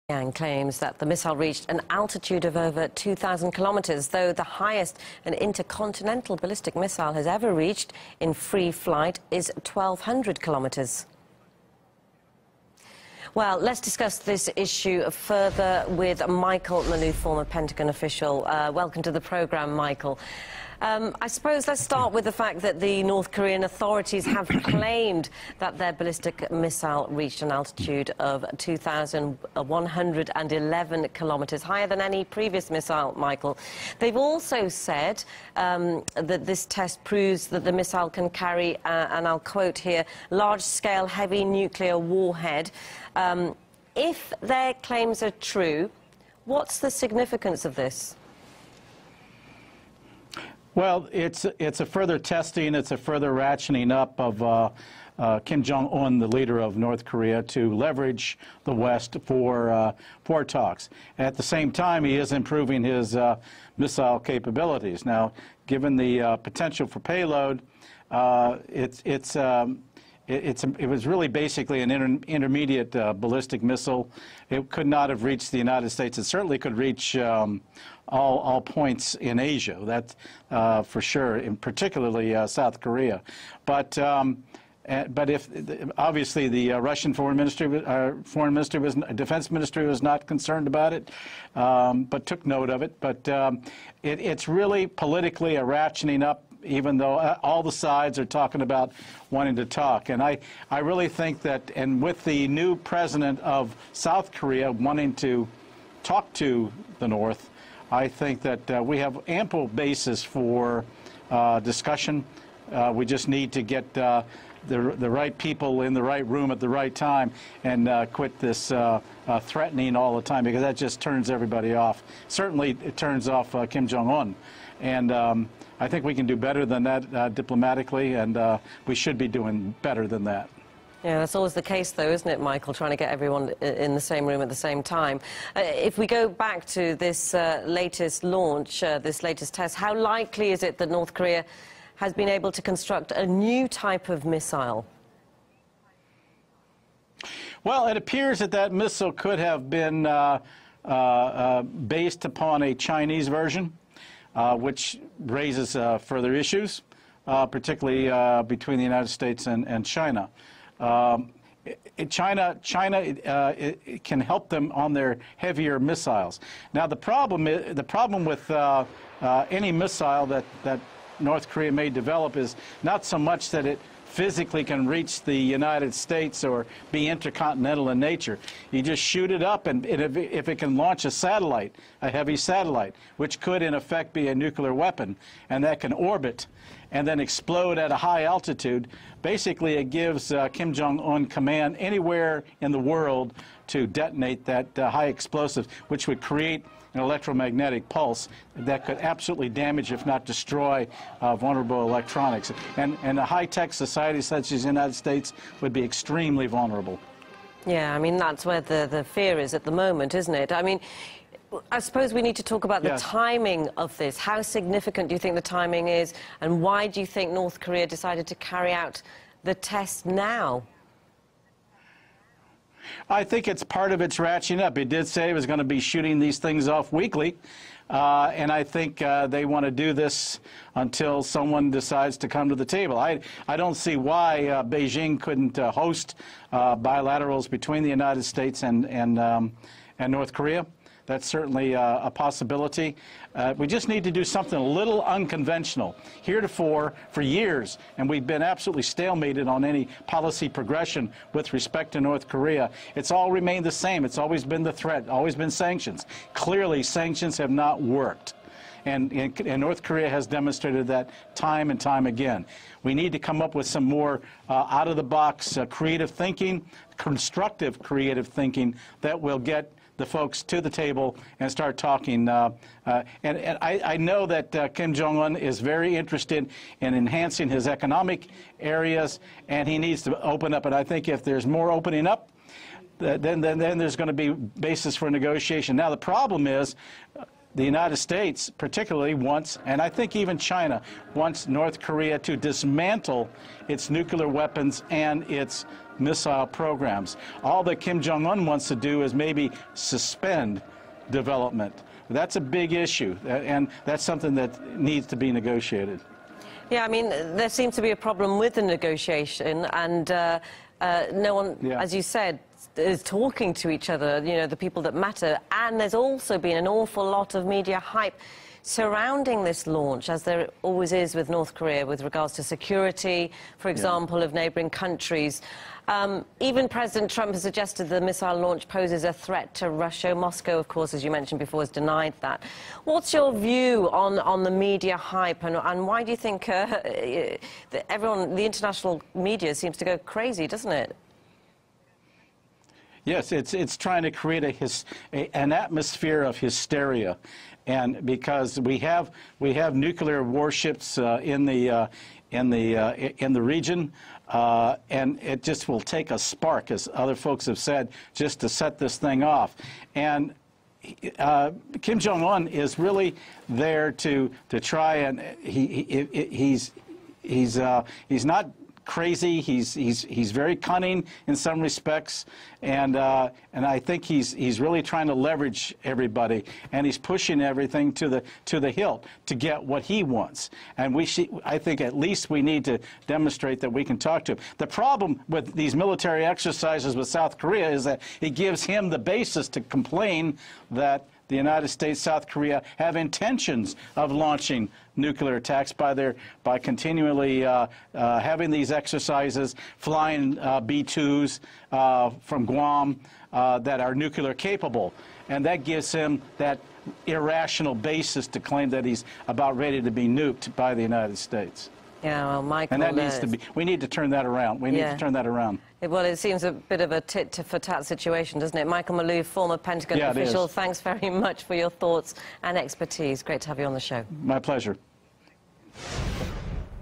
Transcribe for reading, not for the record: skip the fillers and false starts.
Pyongyang claims that the missile reached an altitude of over 2,000 kilometers, though the highest an intercontinental ballistic missile has ever reached in free flight is 1,200 kilometers. Well, let's discuss this issue further with Michael Manu, former Pentagon official. Welcome to the program, Michael. I suppose let's start with the fact that the North Korean authorities have claimed that their ballistic missile reached an altitude of 2,111 kilometers, higher than any previous missile, Michael. They've also said that this test proves that the missile can carry, and I'll quote here, large-scale heavy nuclear warhead. If their claims are true, what's the significance of this? Well, it's a further testing, it's a further ratcheting up of Kim Jong-un, the leader of North Korea, to leverage the West for talks. At the same time, he is improving his missile capabilities. Now, given the potential for payload, it was really basically an intermediate ballistic missile. It could not have reached the United States. It certainly could reach all points in Asia, that's for sure, and particularly South Korea. But if obviously the Russian defense ministry was not concerned about it, but took note of it. But it's really politically a ratcheting up, even though all the sides are talking about wanting to talk. And I really think that, and with the new president of South Korea wanting to talk to the North, I think that we have ample basis for discussion. We just need to get the right people in the right room at the right time and quit this threatening all the time, because that just turns everybody off. Certainly it turns off Kim Jong-un. And I think we can do better than that diplomatically, and we should be doing better than that. Yeah, that's always the case, though, isn't it, Michael, trying to get everyone in the same room at the same time. If we go back to this latest launch, this latest test, how likely is it that North Korea has been able to construct a new type of missile? Well, it appears that that missile could have been based upon a Chinese version, which raises further issues, particularly between the United States and China. China it can help them on their heavier missiles. Now, the problem with any missile that North Korea may develop is not so much that it physically can reach the United States or be intercontinental in nature. You just shoot it up, and if it can launch a satellite, a heavy satellite, which could in effect be a nuclear weapon, and that can orbit and then explode at a high altitude, basically it gives Kim Jong-un command anywhere in the world to detonate that high explosive, which would create an electromagnetic pulse that could absolutely damage, if not destroy, vulnerable electronics. And a high-tech society such as the United States would be extremely vulnerable. Yeah, I mean, that's where the fear is at the moment, isn't it? I mean, I suppose we need to talk about the timing of this. How significant do you think the timing is, and why do you think North Korea decided to carry out the test now? I think it's part of its ratcheting up. It did say it was going to be shooting these things off weekly, and I think they want to do this until someone decides to come to the table. I don't see why Beijing couldn't host bilaterals between the United States and North Korea. That's certainly a possibility. We just need to do something a little unconventional. Heretofore, for years, and we've been absolutely stalemated on any policy progression with respect to North Korea. It's all remained the same. It's always been the threat, always been sanctions. Clearly, sanctions have not worked. And North Korea has demonstrated that time and time again. We need to come up with some more out-of-the-box creative thinking, constructive creative thinking that will get the folks to the table and start talking. And I know that Kim Jong-un is very interested in enhancing his economic areas, and he needs to open up. And I think if there's more opening up, then there's going to be basis for negotiation. Now, the problem is the United States particularly wants, and I think even China, wants North Korea to dismantle its nuclear weapons and its missile programs. All that Kim Jong-un wants to do is maybe suspend development. That's a big issue, and that's something that needs to be negotiated. Yeah, I mean, there seems to be a problem with the negotiation, and no one, as you said, is talking to each other, you know, the people that matter. And there's also been an awful lot of media hype surrounding this launch, as there always is with North Korea, with regards to security, for example, of neighbouring countries. Even President Trump has suggested the missile launch poses a threat to Russia. Moscow, of course, as you mentioned before, has denied that. What's your view on the media hype, and why do you think that everyone, the international media, seems to go crazy, doesn't it? Yes, it's trying to create an atmosphere of hysteria, and because we have nuclear warships in the region, and it just will take a spark, as other folks have said, just to set this thing off. And Kim Jong-un is really there to try, and he's not crazy. He's very cunning in some respects, and I think he's really trying to leverage everybody, and he's pushing everything to the hilt to get what he wants. And I think at least we need to demonstrate that we can talk to him. The problem with these military exercises with South Korea is that it gives him the basis to complain that the United States, South Korea have intentions of launching nuclear attacks by continually having these exercises, flying B-2s from Guam that are nuclear capable. And that gives him that irrational basis to claim that he's about ready to be nuked by the United States. Yeah, well, Michael, and that needs to be, we need to turn that around. We need to turn that around. Well, it seems a bit of a tit-for-tat situation, doesn't it? Michael Malouf, former Pentagon official, thanks very much for your thoughts and expertise. Great to have you on the show. My pleasure.